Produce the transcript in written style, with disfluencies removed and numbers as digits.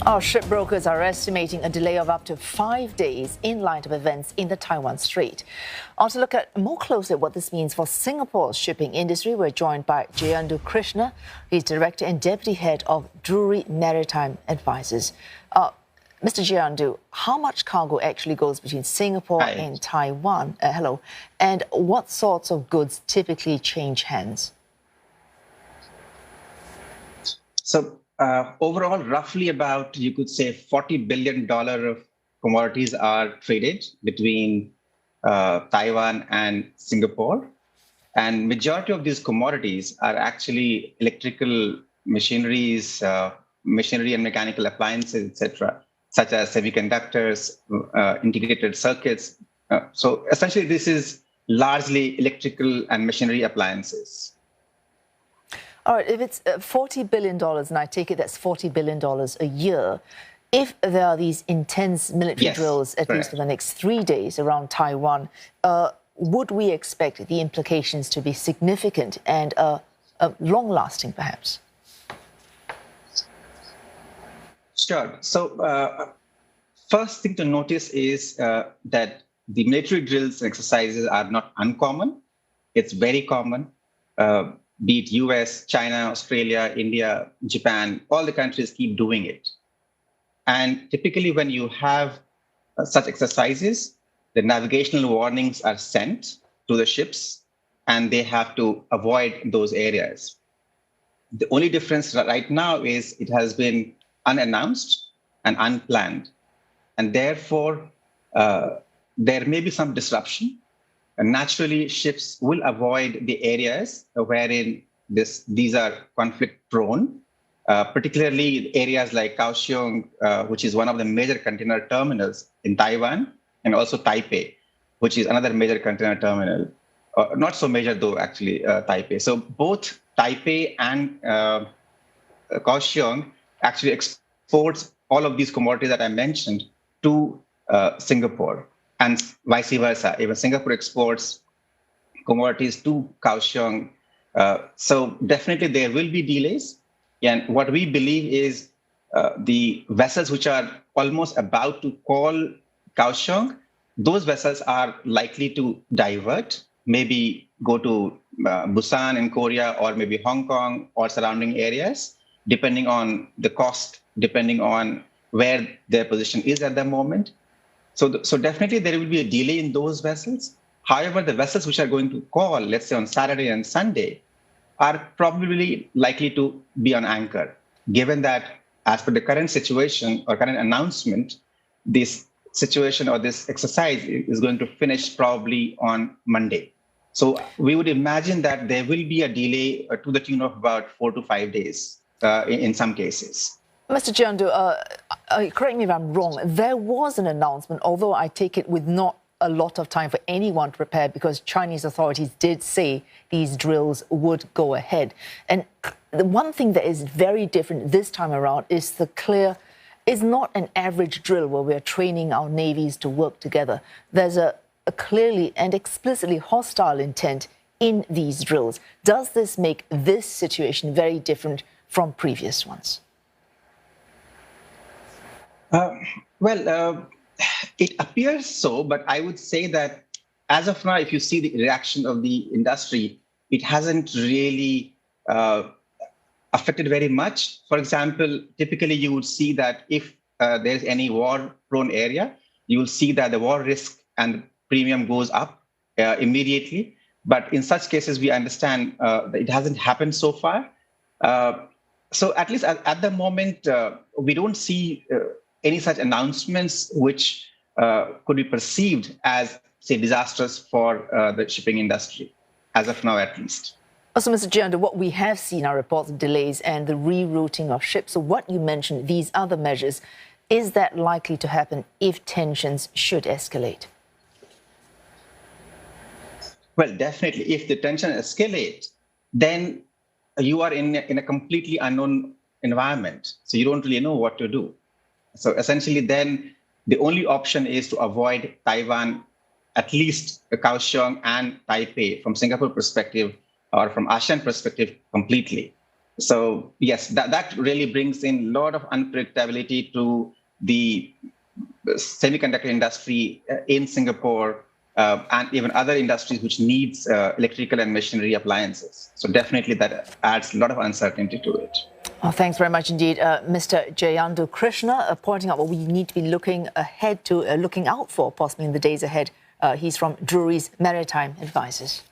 Our shipbrokers are estimating a delay of up to 5 days in light of events in the Taiwan Strait. To look at more closely at what this means for Singapore's shipping industry, we're joined by Jayendu Krishna. He's Director and Deputy Head of Drewry Maritime Advisors. Mr. Jayendu, how much cargo actually goes between Singapore and Taiwan? Hello. And what sorts of goods typically change hands? So overall, roughly about, you could say, $40 billion of commodities are traded between Taiwan and Singapore. And majority of these commodities are actually electrical machineries, machinery and mechanical appliances, etc., such as semiconductors, integrated circuits. So essentially, this is largely electrical and machinery appliances. All right, if it's $40 billion, and I take it that's $40 billion a year, if there are these intense military drills, at least for the next 3 days around Taiwan, would we expect the implications to be significant and long-lasting, perhaps? Sure. So first thing to notice is that the military drills and exercises are not uncommon. It's very common. Be it US, China, Australia, India, Japan, all the countries keep doing it. And typically when you have such exercises, the navigational warnings are sent to the ships and they have to avoid those areas. The only difference right now is it has been unannounced and unplanned. And therefore, there may be some disruption. And naturally, ships will avoid the areas wherein these are conflict-prone, particularly areas like Kaohsiung, which is one of the major container terminals in Taiwan, and also Taipei, which is another major container terminal. Not so major, though, actually, Taipei. So both Taipei and Kaohsiung actually exports all of these commodities that I mentioned to Singapore. And vice versa. Even Singapore exports commodities to Kaohsiung. So definitely there will be delays. And what we believe is the vessels which are almost about to call Kaohsiung, those vessels are likely to divert, maybe go to Busan in Korea or maybe Hong Kong or surrounding areas, depending on the cost, depending on where their position is at the moment. So definitely there will be a delay in those vessels. However, the vessels which are going to call, let's say on Saturday and Sunday, are probably likely to be on anchor, given that as per the current situation or current announcement, this situation or this exercise is going to finish probably on Monday. So we would imagine that there will be a delay to the tune of about 4 to 5 days in some cases. Mr. Jayendu, correct me if I'm wrong, there was an announcement, although I take it with not a lot of time for anyone to prepare because Chinese authorities did say these drills would go ahead. And the one thing that is very different this time around is is not an average drill where we're training our navies to work together. There's a clearly and explicitly hostile intent in these drills. Does this make this situation very different from previous ones? It appears so, but I would say that as of now, if you see the reaction of the industry, it hasn't really affected very much. For example, typically you would see that if there's any war-prone area, you will see that the war risk and premium goes up immediately. But in such cases, we understand that it hasn't happened so far. So at least at the moment, we don't see any such announcements which could be perceived as, say, disastrous for the shipping industry, as of now at least. Also, Mr. Jayendu, what we have seen are reports of delays and the rerouting of ships. So what you mentioned, these other measures, is that likely to happen if tensions should escalate? Well, definitely. If the tension escalates, then you are in a completely unknown environment. So you don't really know what to do. So essentially, then the only option is to avoid Taiwan, at least Kaohsiung and Taipei from Singapore perspective or from ASEAN perspective completely. So yes, that really brings in a lot of unpredictability to the semiconductor industry in Singapore, and even other industries which needs electrical and machinery appliances. So definitely that adds a lot of uncertainty to it. Well, thanks very much indeed, Mr. Jayendu Krishna, pointing out what we need to be looking ahead to, looking out for possibly in the days ahead. He's from Drewry's Maritime Advisors.